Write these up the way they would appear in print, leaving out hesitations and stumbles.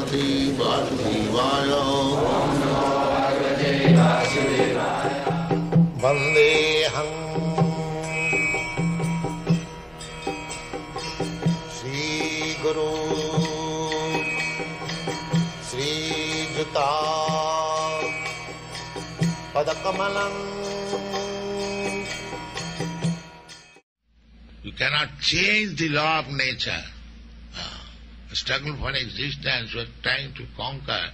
Bhagavate Vasudevaya. Vandeham Sri Guru Sri Juta Padakamalam. You cannot change the law of nature. A struggle for existence, you are trying to conquer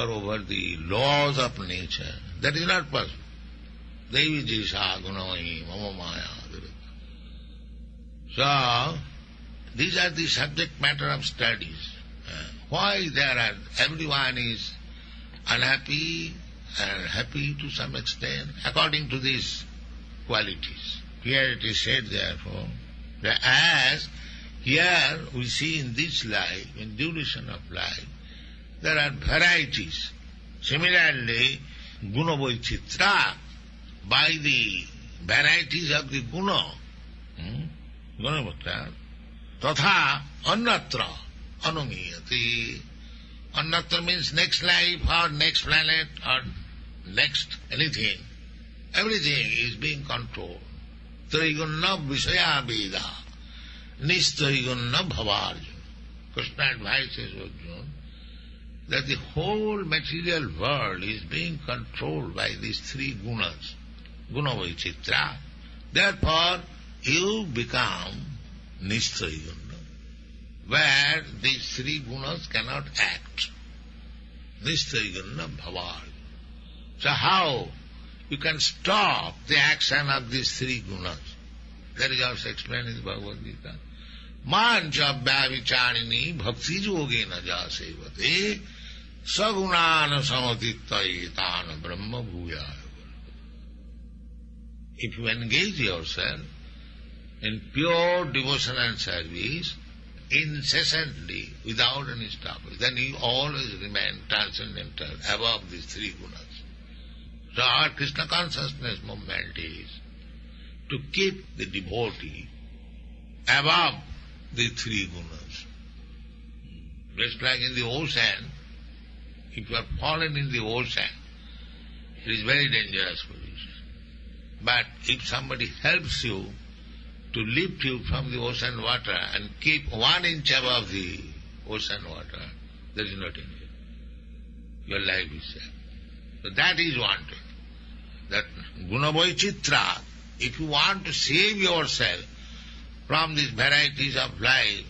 over the laws of nature. That is not possible. Devi Jisha Gunamahi Mama Maya. So, these are the subject matter of studies. Why everyone is unhappy and happy to some extent according to these qualities. Here it is said, therefore, that as here we see in this life, in duration of life, there are varieties. Similarly, guna vaicitra, by the varieties of the guna, gunavatra, tatha annatra anumiyati. Annatra means next life or next planet or next anything. Everything is being controlled. Trigunna Vishaya Veda, Nistrigunna Bhavarja. Krishna advises Arjuna that the whole material world is being controlled by these three gunas, guna vaichitra. Therefore, you become Nistrigunna, where these three gunas cannot act. Nistrigunna Bhavarja. So how you can stop the action of these three gunas? That is also explained in the Bhagavad Gita. Mancha bhavichanini bhakti yogena jasevate sagunana samatittayetana brahma bhuyaya. If you engage yourself in pure devotion and service, incessantly, without any stoppage, then you always remain transcendental above these three gunas. So our Krishna consciousness movement is to keep the devotee above the three gunas. Just like in the ocean, if you are fallen in the ocean, it is very dangerous position. But if somebody helps you to lift you from the ocean water and keep 1 inch above the ocean water, there is no danger. Your life is safe. So that is wanted. That gunavoichitra, if you want to save yourself from these varieties of life,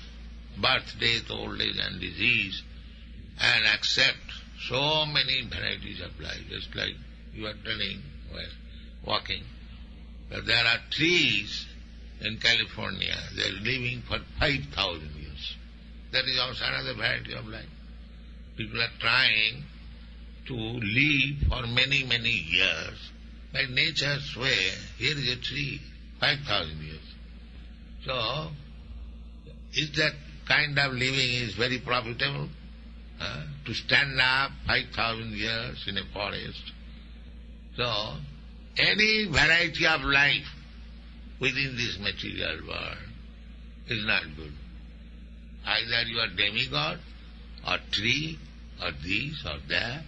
birth, death, old age and disease, and accept so many varieties of life, just like you are telling, walking, that there are trees in California, they are living for 5,000 years. That is also another variety of life. People are trying to live for many, many years. By nature's way, here is a tree, 5,000 years. So, is that kind of living is very profitable? To stand up 5,000 years in a forest. So, any variety of life within this material world is not good. Either you are demigod, or tree, or this, or that.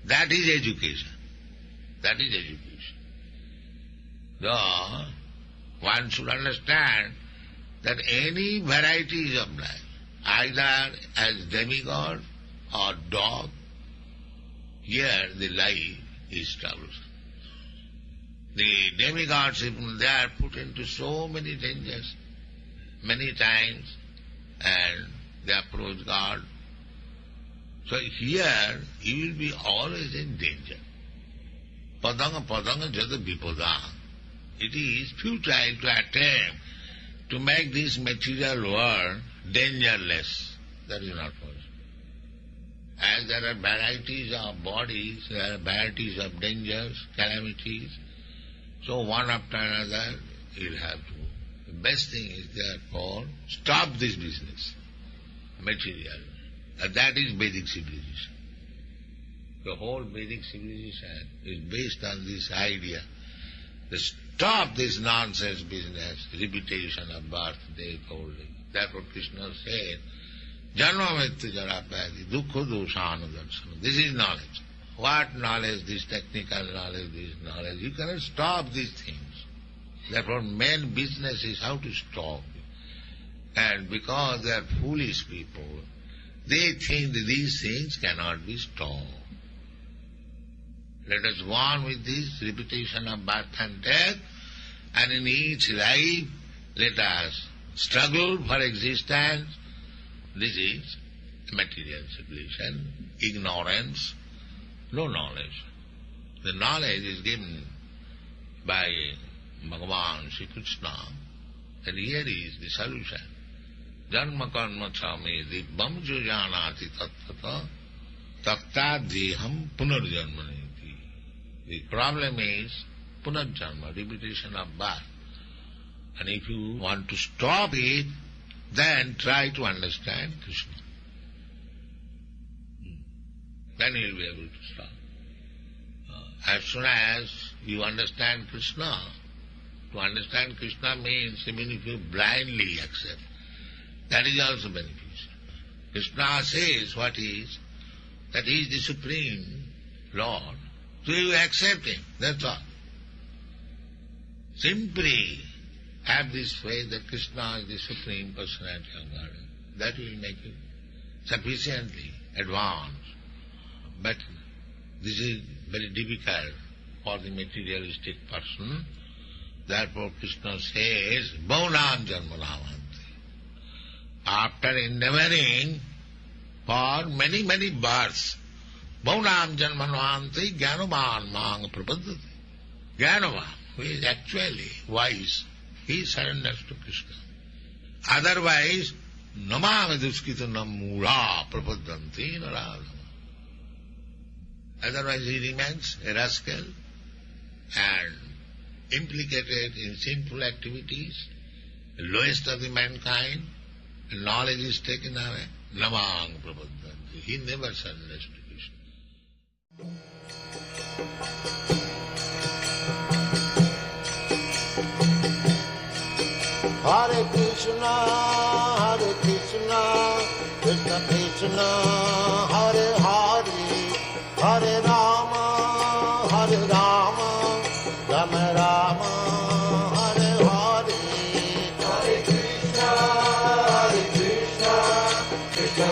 That is education. That is education. So, one should understand that any varieties of life, either as demigod or dog, here the life is troublesome. The demigods, they are put into so many dangers, many times, and they approach God. So here you will be always in danger. Padanga jada vipada. It is futile to attempt to make this material world dangerless. That is not possible. As there are varieties of bodies, there are varieties of dangers, calamities, so one after another you'll have to. The best thing is therefore stop this business, material. And that is Vedic civilization. The whole Vedic civilization is based on this idea. To stop this nonsense business, repetition of birth, death, old age. Therefore Krishna said Janma mrityu jara vyadhi dukkha doshana darsana. This is knowledge. What knowledge? This technical knowledge, this knowledge. You cannot stop these things. Therefore, main business is how to stop it. And because they are foolish people, they think that these things cannot be stopped. Let us go on with this repetition of birth and death, and in each life let us struggle for existence. This is material civilization, ignorance, no knowledge. The knowledge is given by Bhagavan Sri Krishna, and here is the solution. Janma karma chami dibbam jujanati tattata tattadhiham punarjanmaniti. The problem is punarjanma, repetition of birth. And if you want to stop it, then try to understand Krishna. Then you will be able to stop. As soon as you understand Krishna, to understand Krishna means even if you blindly accept, that is also beneficial. Krishna says what is, that he is the Supreme Lord. So you accept him, that's all. Simply have this faith that Krishna is the Supreme Personality of Godhead. That will make you sufficiently advanced. But this is very difficult for the materialistic person. Therefore Krishna says, Bhaunam Janmanavanti. After endeavoring for many, many births, Bhaunam Janmanavanti Jnanavan Mang Prapadati. Jnanavan, who is actually wise, he surrenders to Krishna. Otherwise, Namam Duskita Namura Prapadanti Naradhama. Otherwise he remains a rascal and implicated in sinful activities, the lowest of the mankind, and knowledge is taken away. Namang Prapadanti. He never surrenders to Krishna. Hare Krishna, Krishna Krishna, Hare Hare, Hare Rama, Rama Rama, Hare Hare. Hare Krishna, Krishna